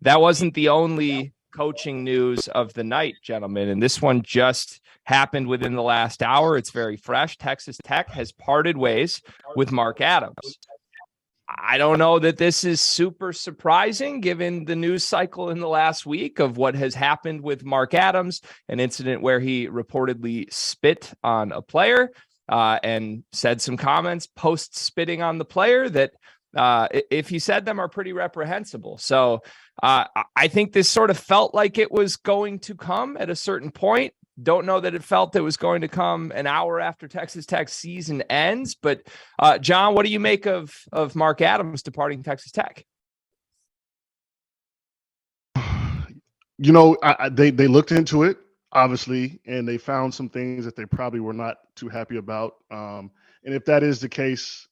that wasn't the only coaching news of the night, gentlemen. And this one just happened within the last hour. It's very fresh. Texas Tech has parted ways with Mark Adams. I don't know that this is super surprising given the news cycle in the last week of what has happened with Mark Adams, an incident where he reportedly spit on a player and said some comments post spitting on the player that if he said them are pretty reprehensible. So I think this sort of felt like it was going to come at a certain point. Don't know that it felt it was going to come an hour after Texas Tech season ends. But John, what do you make of Mark Adams departing Texas Tech? You know, they looked into it, obviously, and they found some things that they probably were not too happy about. And if that is the case,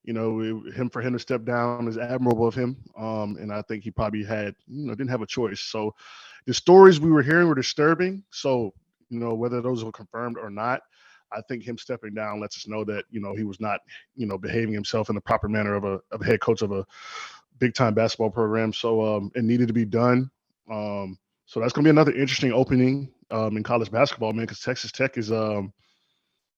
you know, for him to step down is admirable of him. And I think he probably didn't have a choice. So the stories we were hearing were disturbing. So, you know, whether those were confirmed or not, I think him stepping down lets us know that, you know, he was not, you know, behaving himself in the proper manner of a head coach of a big time basketball program. So it needed to be done. So that's going to be another interesting opening in college basketball, man, because Texas Tech is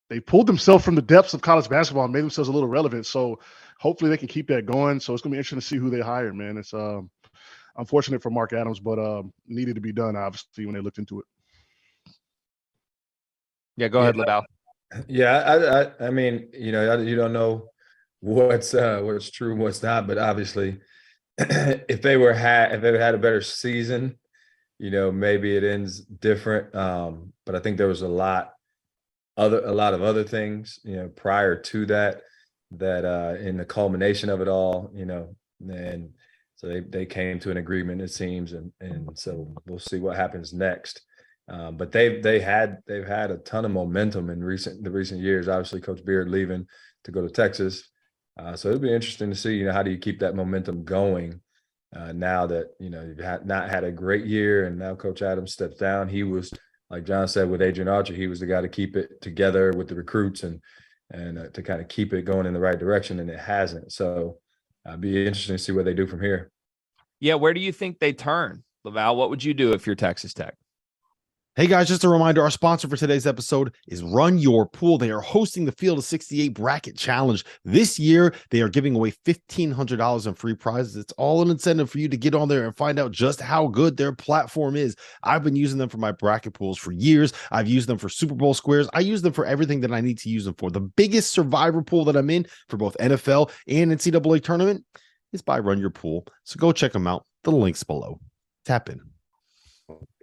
they pulled themselves from the depths of college basketball and made themselves a little relevant. So hopefully they can keep that going. So it's going to be interesting to see who they hire, man. It's unfortunate for Mark Adams, but needed to be done, obviously, when they looked into it. Yeah, go ahead, Lavelle. Yeah, I mean, you know, you don't know what's true and what's not, but obviously, if they had a better season, you know, maybe it ends different. But I think there was a lot of other things, you know, prior to that in the culmination of it all, you know, and so they came to an agreement, it seems, and so we'll see what happens next. But they've had a ton of momentum in the recent years. Obviously, Coach Beard leaving to go to Texas, so it'll be interesting to see, you know, how do you keep that momentum going now that, you know, you've not had a great year, and now Coach Adams steps down. He was, like John said, with Adrian Archer, he was the guy to keep it together with the recruits and to kind of keep it going in the right direction, and it hasn't. So it'd be interesting to see what they do from here. Yeah, where do you think they turn, Lavelle? What would you do if you're Texas Tech? Hey guys, just a reminder, our sponsor for today's episode is Run Your Pool. They are hosting the Field of 68 Bracket Challenge. This year, they are giving away $1,500 in free prizes. It's all an incentive for you to get on there and find out just how good their platform is. I've been using them for my bracket pools for years. I've used them for Super Bowl squares. I use them for everything that I need to use them for. The biggest survivor pool that I'm in for both NFL and NCAA tournament is by Run Your Pool. So go check them out. The link's below. Tap in.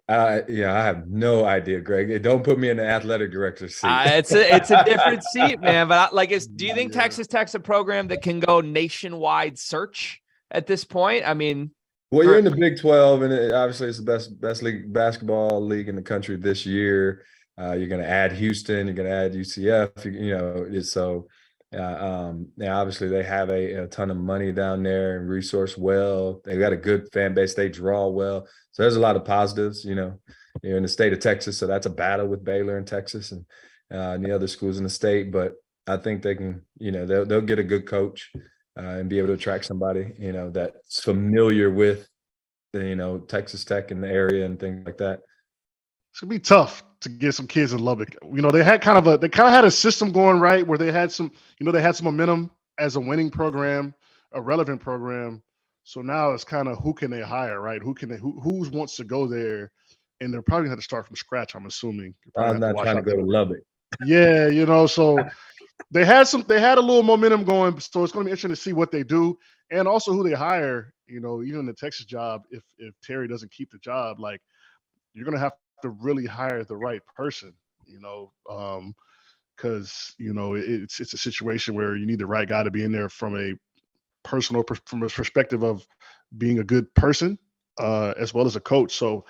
Yeah, I have no idea, Greg. Don't put me in the athletic director's seat. It's a different seat, man. But do you think Texas Tech's a program that can go nationwide search at this point? I mean, well, you're in the Big 12, and obviously it's the best league basketball league in the country this year. You're going to add Houston. You're going to add UCF. You know, so now obviously they have a ton of money down there and resource well. They've got a good fan base. They draw well. So there's a lot of positives, you know. You're in the state of Texas, so that's a battle with Baylor and Texas and the other schools in the state. But I think they can, you know, they'll get a good coach and be able to attract somebody, you know, that's familiar with, you know, Texas Tech in the area and things like that. It's gonna be tough to get some kids in Lubbock. You know, they kind of had a system going right where they had some momentum as a winning program, a relevant program. So now it's kind of who can they hire, right? Who wants to go there? And they're probably going to start from scratch, I'm assuming. I'm not trying to go to Lubbock. Yeah, you know, so they had a little momentum going. So it's going to be interesting to see what they do and also who they hire. You know, even the Texas job, if Terry doesn't keep the job, like, you're going to have to really hire the right person, you know, because, you know, it's a situation where you need the right guy to be in there from a perspective of being a good person as well as a coach. So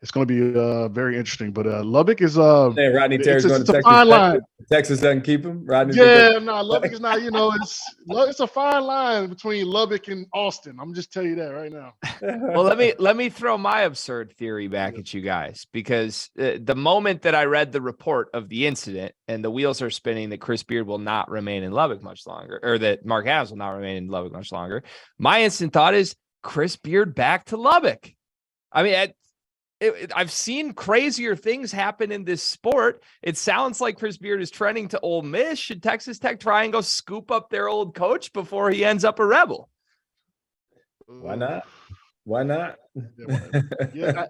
it's going to be very interesting. But Lubbock is Rodney Terry's going to Texas. Fine line. Texas doesn't keep him. Rodney. Yeah, no, Lubbock is not. You know, it's a fine line between Lubbock and Austin. I'm just telling you that right now. Well, let me throw my absurd theory back at you guys, because the moment that I read the report of the incident and the wheels are spinning that Chris Beard will not remain in Lubbock much longer, or that Mark Adams will not remain in Lubbock much longer, my instant thought is Chris Beard back to Lubbock. I mean, I've seen crazier things happen in this sport. It sounds like Chris Beard is trending to Ole Miss. Should Texas Tech try and go scoop up their old coach before he ends up a Rebel? Why not? Why not? Yeah,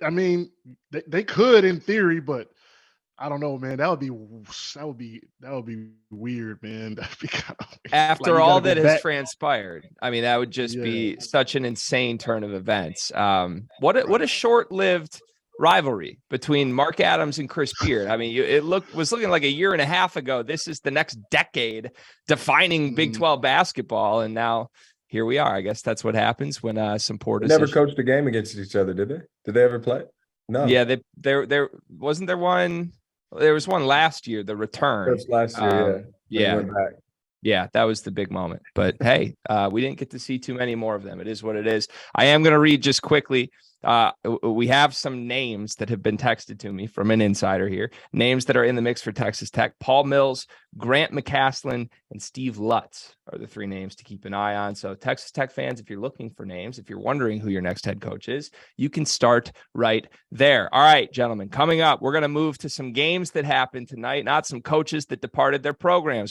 I mean, they could in theory, but I don't know, man. That would be weird, man. That'd be kind of after all that has transpired. I mean, that would just be such an insane turn of events. What a short-lived rivalry between Mark Adams and Chris Beard. I mean, was looking like a year and a half ago. This is the next decade defining Big 12 basketball, and now here we are. I guess that's what happens when some poor decisions. Never coached a game against each other, did they? Did they ever play? No. Yeah, there wasn't there one. There was one last year, the return. Last year, yeah. Went back. Yeah, that was the big moment. But hey, we didn't get to see too many more of them. It is what it is. I am going to read just quickly. We have some names that have been texted to me from an insider here. Names that are in the mix for Texas Tech. Paul Mills, Grant McCaslin, and Steve Lutz are the three names to keep an eye on. So Texas Tech fans, if you're looking for names, if you're wondering who your next head coach is, you can start right there. All right, gentlemen, coming up, we're going to move to some games that happened tonight, not some coaches that departed their programs.